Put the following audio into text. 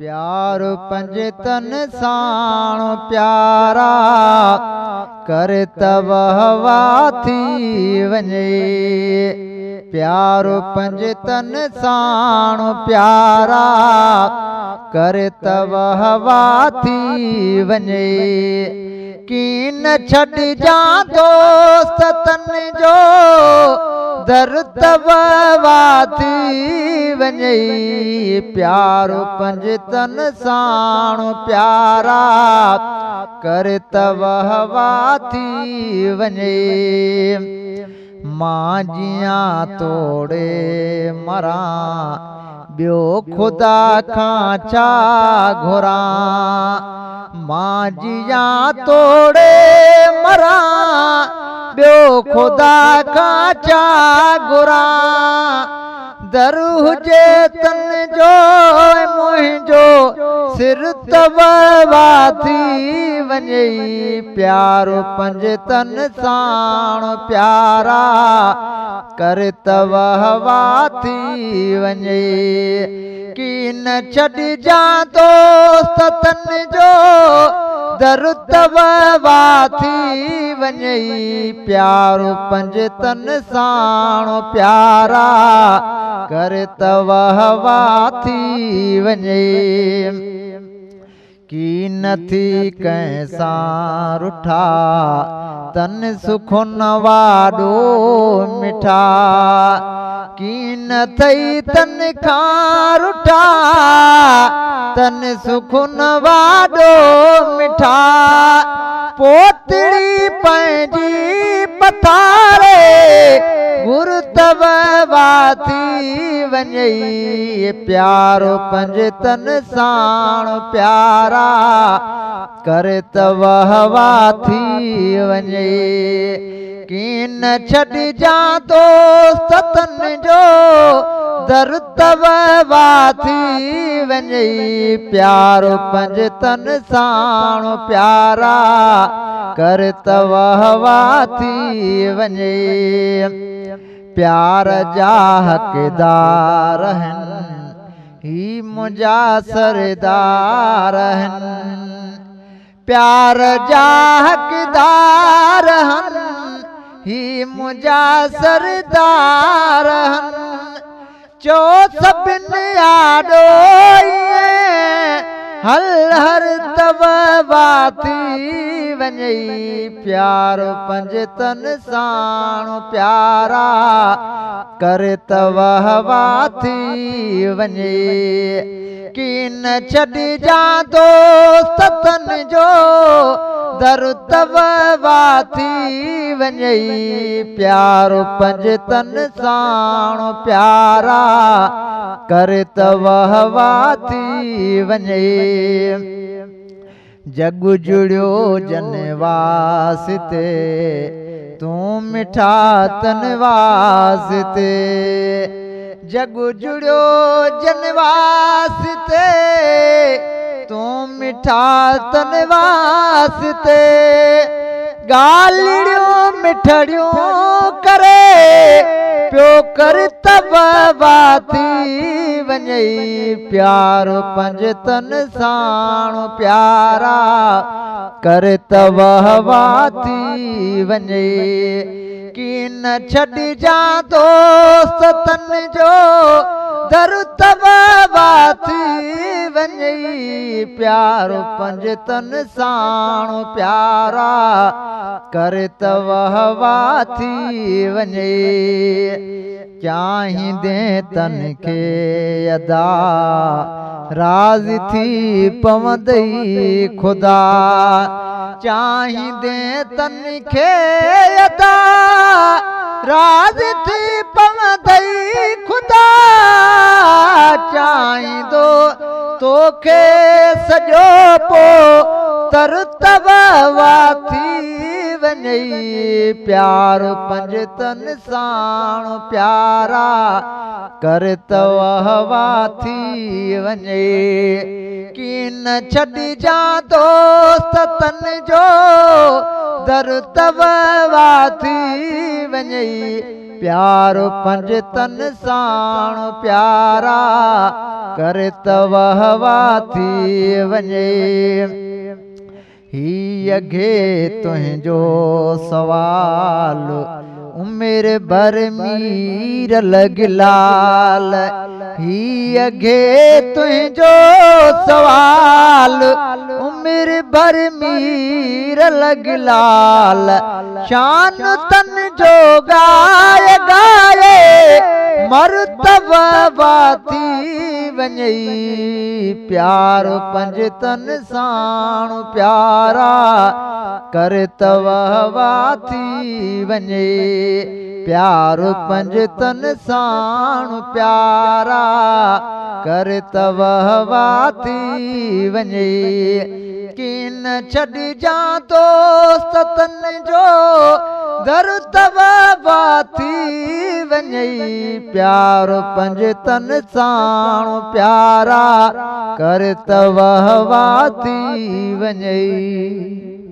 प्यार पंज तन साण प्यारा कर तब हवा थी वञे। प्यार पंज तन साण प्यारा कर तब हवा थी वञे। कीन छॾिजां दोस्त तन जो दर तब हवा थी वञे। प्यार पंज तन साण प्यारा कर तब हवा थी वञे। मां जियां तोड़े मरां ॿियो ख़ुदा खां छा घुरां। मां जियां तोड़े मरां ॿियो ख़ुदा खां छा घुरां। दर हुजे तन जो मुंहिंजो सिर तब हवा थी वञे। प्यार पंज तन साण प्यारा कर तब हवा थी वञे। कीन छॾिजां दोस्त तन जो दर तब हवा थी वञे। प्यार पंज तन साण प्यारा कर तब हवा थी वञे। की नथी कंहिं सां रुठा तन सुखुन वाॾो मिठा। की न थई तन खां रुठा तन सुखुन वाॾो मिठा। पोतड़ी पंहिंजी पथारे घुर तब हवा थी वञे। प्यार पंज तन साण प्यारा कर तब हवा थी वञे। कीन छॾिजां दोस्त तन जो दर तब हवा थी वञे। प्यार पंज तन साण प्यारा कर तब हवा थी वञे। प्यार जा हक़दार आहिनि ही मुंहिंजा सरदार आहिनि। प्यार जा हक़दार आहिनि ही मुंहिंजा सरदार आहिनि। चो सभिनी आॾो हल हर तब हवा थी वञे। प्यार पंज तन साण प्यारा कर तब हवा थी वञे। कीन छॾिजां दोस्त तन जो दर तब हवा थी वञे। प्यार पंज तन साण प्यारा कर तब हवा थी वञे। जग जुड़ियो जन वास्ते तूं मिठा तन वास्ते। जग जुड़ियो जन वास्ते तूं मिठा तन वास्ते। ॻाल्हियूं मिठड़ियूं करे पियो कर तब हवा थी वञे। प्यार पंज तन साण प्यारा कर तब हवा थी वञे। कीन छॾिजां दोस्त तन जो दर तब हवा थी वञे। प्यार पंज तन साण प्यारा कर तब हवा थी वञे। चाहींदे तन खे अदा राज़ थी पवंदई ख़ुदा। चाहींदे तन खे अदा राज़ थी पवंदई ख़ुदा। चाहींदो तोखे सॼो पोइ तर तब हवा थी वञे। प्यार पंज तन साण प्यारा कर तब हवा थी वञे। कीन छॾिजां दोस्त तन जो दर तब हवा थी वञे। प्यार पंज तन साण प्यारा कर तव हवा थी वञे ही अघे तुंहिंजो सवाल उमिरि भर मीर लॻलाल ही अघे तुंहिंजो सवाल उमिरि भर मीर लॻलाल शान तन जो गाए गाए मरतबा थी वञे प्यार पंज तन साण प्यारा कर तव हवा थी वञे प्यार पंज तन साण प्यारा कर तव हवा थी वञे किन छॾिजां दोस्त तन जो दर तव हवा थी वञे प्यार पंज तन साण प्यारा कर तव हवा थी वञे।